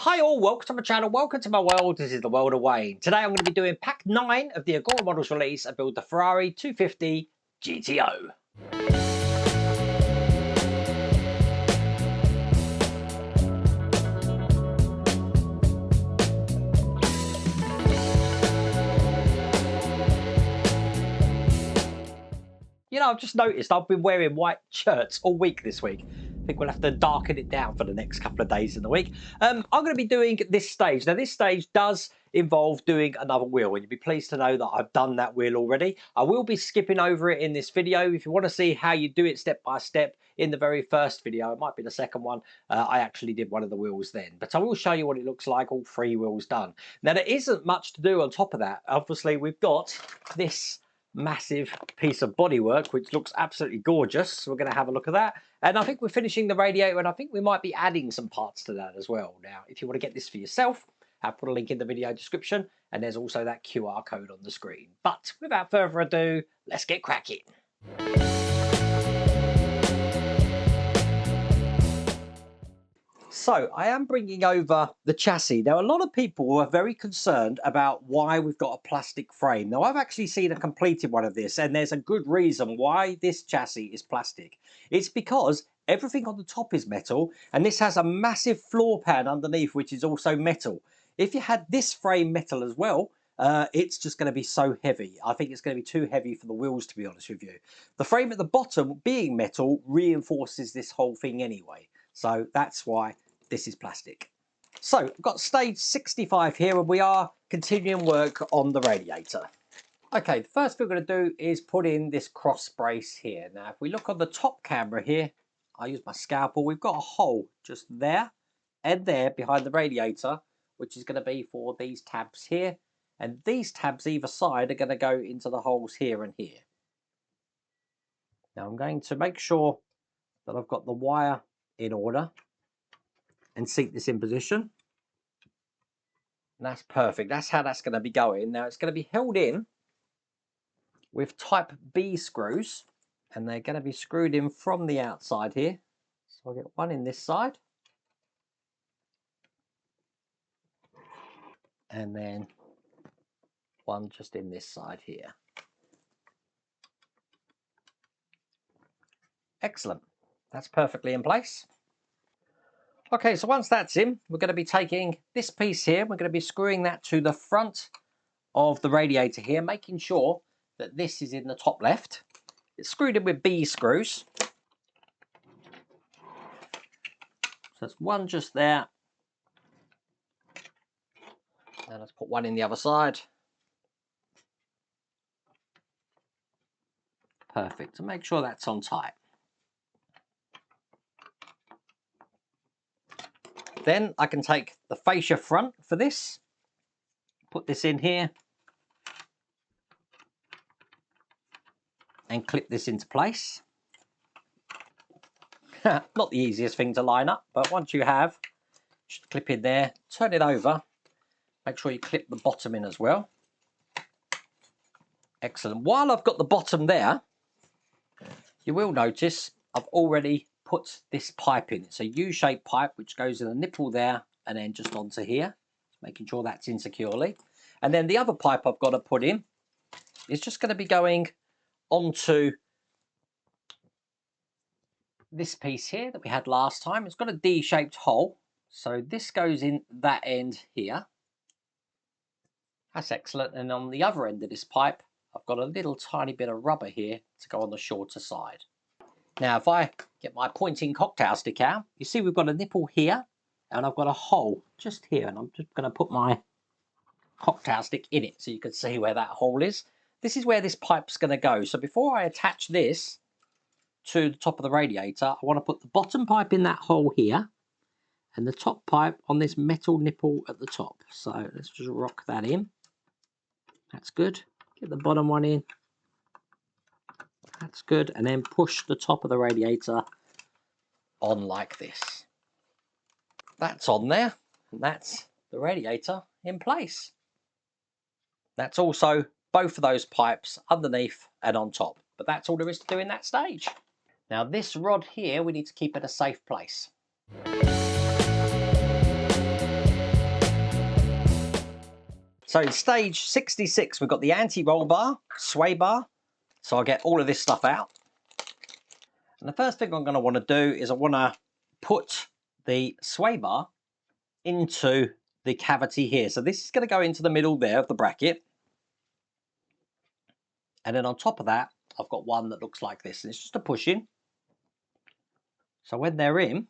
Hi all, welcome to my channel, welcome to my world. This is the world of Wayne. Today I'm going to be doing pack 9 of the Agora models release and build the Ferrari 250 GTO. You know, I've just noticed I've been wearing white shirts all week this week. I think we'll have to darken it down for the next couple of days in the week. I'm going to be doing this stage. Now, this stage does involve doing another wheel, and you'll be pleased to know that I've done that wheel already. I will be skipping over it in this video. If you want to see how you do it step by step in the very first video, it might be the second one, I actually did one of the wheels then. But I will show you what it looks like, all 3 wheels done. Now, there isn't much to do on top of that. Obviously, we've got this massive piece of bodywork which looks absolutely gorgeous, so we're going to have a look at that. And I think we're finishing the radiator, and I think we might be adding some parts to that as well. Now, if you want to get this for yourself, I'll put a link in the video description, and there's also that QR code on the screen. But without further ado, let's get cracking. So I am bringing over the chassis. Now, a lot of people are very concerned about why we've got a plastic frame. Now, I've actually seen a completed one of this, and there's a good reason why this chassis is plastic. It's because everything on the top is metal, and this has a massive floor pan underneath, which is also metal. If you had this frame metal as well, it's just going to be so heavy. I think it's going to be too heavy for the wheels, to be honest with you. The frame at the bottom being metal reinforces this whole thing anyway. So that's why this is plastic. So I've got stage 65 here, and we are continuing work on the radiator. Okay, the first thing we're going to do is put in this cross brace here. Now, if we look on the top camera here, I use my scalpel. We've got a hole just there and there behind the radiator, which is going to be for these tabs here. And these tabs either side are going to go into the holes here and here. Now, I'm going to make sure that I've got the wire in order and seat this in position. And that's perfect. That's how that's going to be going. Now, it's going to be held in with type B screws, and they're going to be screwed in from the outside here. So I'll get one in this side, and then one just in this side here. Excellent. That's perfectly in place. Okay, so once that's in, we're going to be taking this piece here, we're going to be screwing that to the front of the radiator here, making sure that this is in the top left. It's screwed in with B screws. So that's one just there. And let's put one in the other side. Perfect, to make sure that's on tight. Then I can take the fascia front for this, put this in here, and clip this into place. Not the easiest thing to line up, but once you have, just clip in there, turn it over, make sure you clip the bottom in as well. Excellent. While I've got the bottom there, you will notice I've already put this pipe in. It's a U-shaped pipe which goes in a nipple there and then just onto here, making sure that's in securely. And then the other pipe I've got to put in is just going to be going onto this piece here that we had last time. It's got a D-shaped hole, so this goes in that end here. That's excellent. And on the other end of this pipe, I've got a little tiny bit of rubber here to go on the shorter side. Now, if I get my pointing cocktail stick out, you see we've got a nipple here, and I've got a hole just here, and I'm just going to put my cocktail stick in it so you can see where that hole is. This is where this pipe's going to go. So before I attach this to the top of the radiator, I want to put the bottom pipe in that hole here, and the top pipe on this metal nipple at the top. So let's just rock that in. That's good. Get the bottom one in. That's good, and then push the top of the radiator on like this. That's on there, and that's the radiator in place. That's also both of those pipes underneath and on top, but that's all there is to do in that stage. Now, this rod here, we need to keep at a safe place. So in stage 66, we've got the anti-roll bar, sway bar. So I'll get all of this stuff out. And the first thing I'm going to want to do is I want to put the sway bar into the cavity here. So this is going to go into the middle there of the bracket. And then on top of that, I've got one that looks like this. And it's just a push in. So when they're in,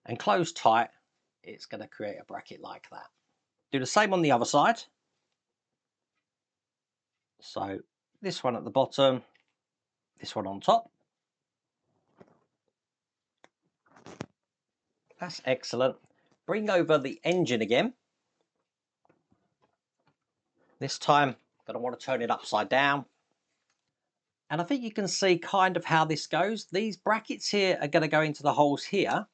and closed tight, it's going to create a bracket like that. Do the same on the other side. So this one at the bottom, this one on top. That's excellent. Bring over the engine again. This time, I'm going to want to turn it upside down. And I think you can see kind of how this goes. These brackets here are going to go into the holes here.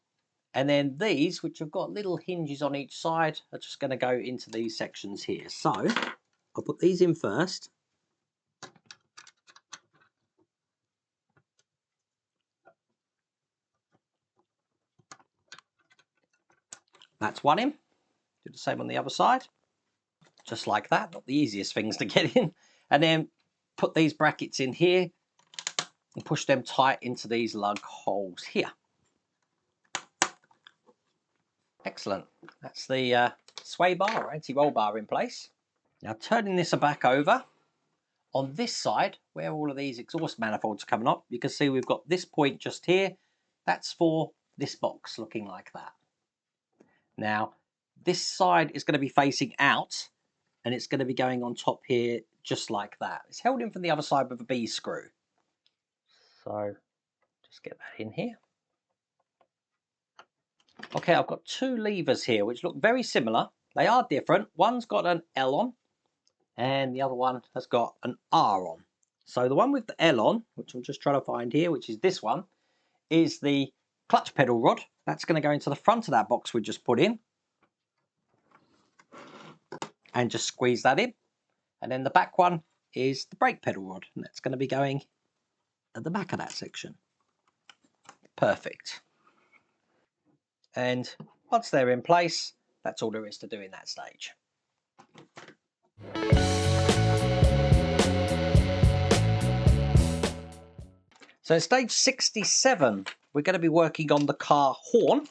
And then these, which have got little hinges on each side, are just going to go into these sections here. So I'll put these in first. That's one in. Do the same on the other side. Just like that. Not the easiest things to get in. And then put these brackets in here and push them tight into these lug holes here. Excellent. That's the sway bar or anti-roll bar in place. Now turning this back over, on this side where all of these exhaust manifolds are coming up, you can see we've got this point just here. That's for this box looking like that. Now this side is going to be facing out and it's going to be going on top here just like that. It's held in from the other side with a B screw. So just get that in here. Okay, I've got two levers here which look very similar. They are different. One's got an L on and the other one has got an R on. So the one with the L on, which I'm just trying to find here, which is this one, is the clutch pedal rod. That's going to go into the front of that box we just put in. And just squeeze that in. And then the back one is the brake pedal rod. And that's going to be going at the back of that section. Perfect. And once they're in place, that's all there is to do in that stage. So in stage 67, we're going to be working on the car horn.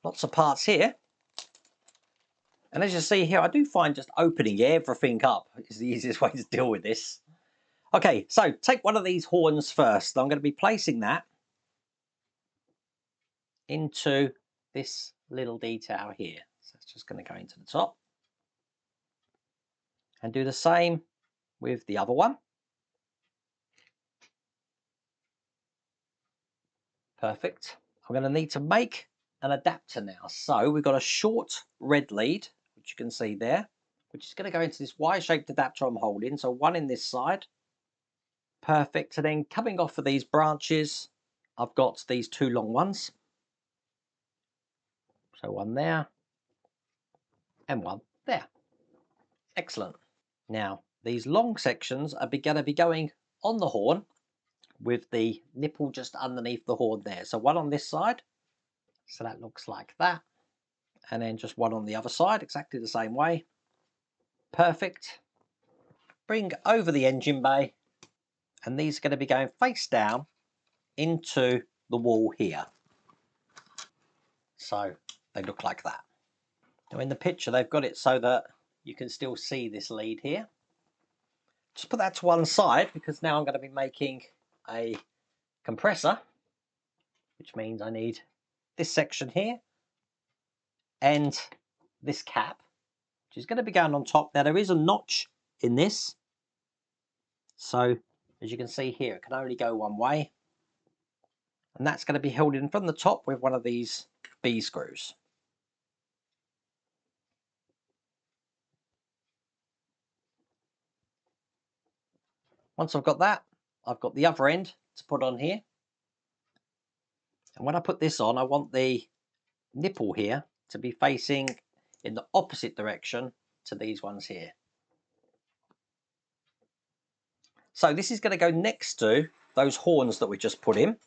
Lots of parts here. And as you see here, I do find just opening everything up is the easiest way to deal with this. Okay, so take one of these horns first. I'm going to be placing that into this little detail here. So it's just going to go into the top. And do the same with the other one. Perfect. I'm going to need to make an adapter now. So we've got a short red lead, which you can see there, which is going to go into this Y-shaped adapter I'm holding. So one in this side. Perfect. And then coming off of these branches, I've got these two long ones. So one there and one there. Excellent. Now, these long sections are going to be going on the horn with the nipple just underneath the horn there. So one on this side. So that looks like that. And then just one on the other side, exactly the same way. Perfect. Bring over the engine bay. And these are going to be going face down into the wall here. So they look like that. Now in the picture, they've got it so that you can still see this lead here. Just put that to one side because now I'm going to be making a compressor, which means I need this section here and this cap, which is going to be going on top. Now there is a notch in this. So as you can see here, it can only go one way. And that's going to be held in from the top with one of these B screws. Once I've got that, I've got the other end to put on here. And when I put this on, I want the nipple here to be facing in the opposite direction to these ones here. So this is going to go next to those horns that we just put in.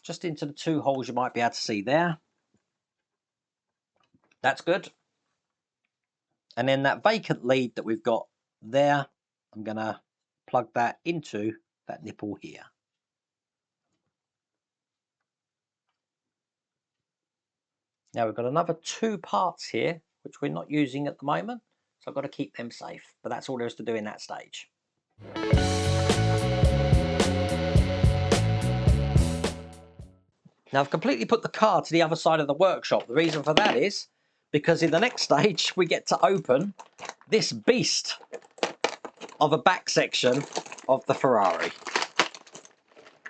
just into the 2 holes you might be able to see there. That's good. And then that vacant lead that we've got there, I'm going to plug that into that nipple here. Now we've got another 2 parts here, which we're not using at the moment. So I've got to keep them safe. But that's all there is to do in that stage. Now I've completely put the car to the other side of the workshop. The reason for that is because in the next stage, we get to open this beast of a back section of the Ferrari.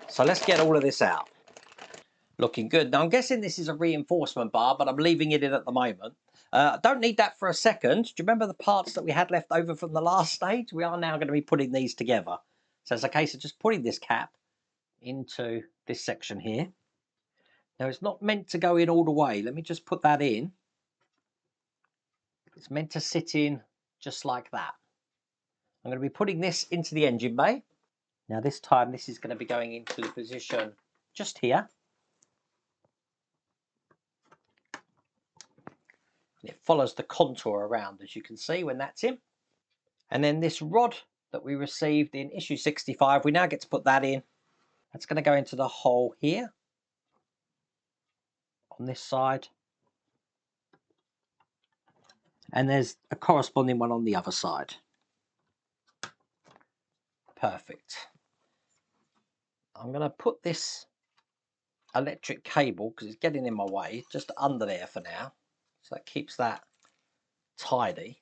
So let's get all of this out. Looking good. Now I'm guessing this is a reinforcement bar, but I'm leaving it in at the moment. I don't need that for a second. Do you remember the parts that we had left over from the last stage? We are now going to be putting these together. So it's a case of just putting this cap into this section here. Now it's not meant to go in all the way. Let me just put that in. It's meant to sit in just like that. I'm going to be putting this into the engine bay. Now this time this is going to be going into the position just here. It follows the contour around, as you can see, when that's in. And then this rod that we received in issue 65, we now get to put that in. That's going to go into the hole here on this side. And there's a corresponding one on the other side. Perfect. I'm going to put this electric cable, because it's getting in my way, just under there for now. So that keeps that tidy.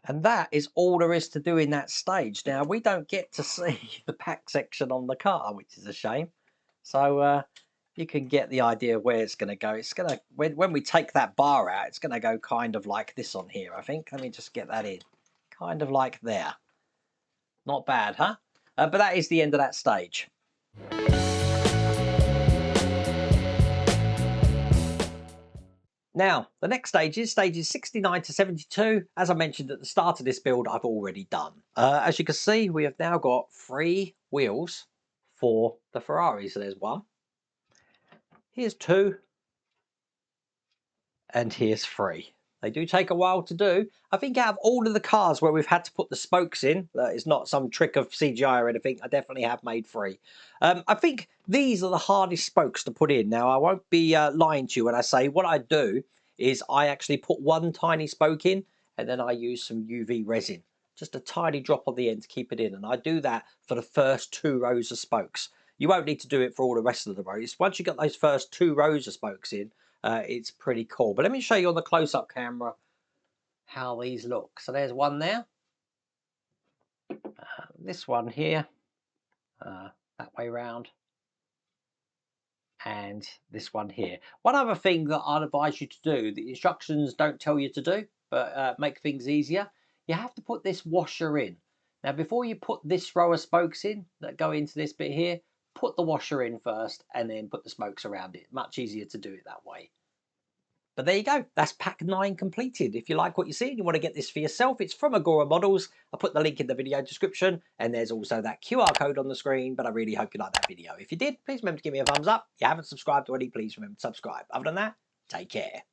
And that is all there is to do in that stage. Now, we don't get to see the pack section on the car, which is a shame. So you can get the idea where it's going to go. It's going to, when we take that bar out, it's going to go kind of like this on here, I think. Let me just get that in. Kind of like there. Not bad, huh? But that is the end of that stage. Now, the next stages 69 to 72, as I mentioned at the start of this build, I've already done. As you can see, we have now got 3 wheels for the Ferrari. So there's 1, here's 2, and here's 3. They do take a while to do. I think out of all of the cars where we've had to put the spokes in, it's not some trick of CGI or anything, I definitely have made 3. I think these are the hardest spokes to put in. Now, I won't be lying to you when I say what I do is I actually put 1 tiny spoke in and then I use some UV resin. Just a tiny drop on the end to keep it in. And I do that for the first 2 rows of spokes. You won't need to do it for all the rest of the rows. Once you get those first 2 rows of spokes in, it's pretty cool. But let me show you on the close-up camera how these look. So there's one there. This one here. That way round. And this one here. One other thing that I'd advise you to do, the instructions don't tell you to do, but make things easier. You have to put this washer in. Now, before you put this row of spokes in that go into this bit here, put the washer in first and then put the spokes around it. Much easier to do it that way. But there you go. That's pack 9 completed. If you like what you see and you want to get this for yourself, it's from Agora Models. I'll put the link in the video description, and there's also that QR code on the screen. But I really hope you like that video. If you did, please remember to give me a thumbs up. If you haven't subscribed already, please remember to subscribe. Other than that, take care.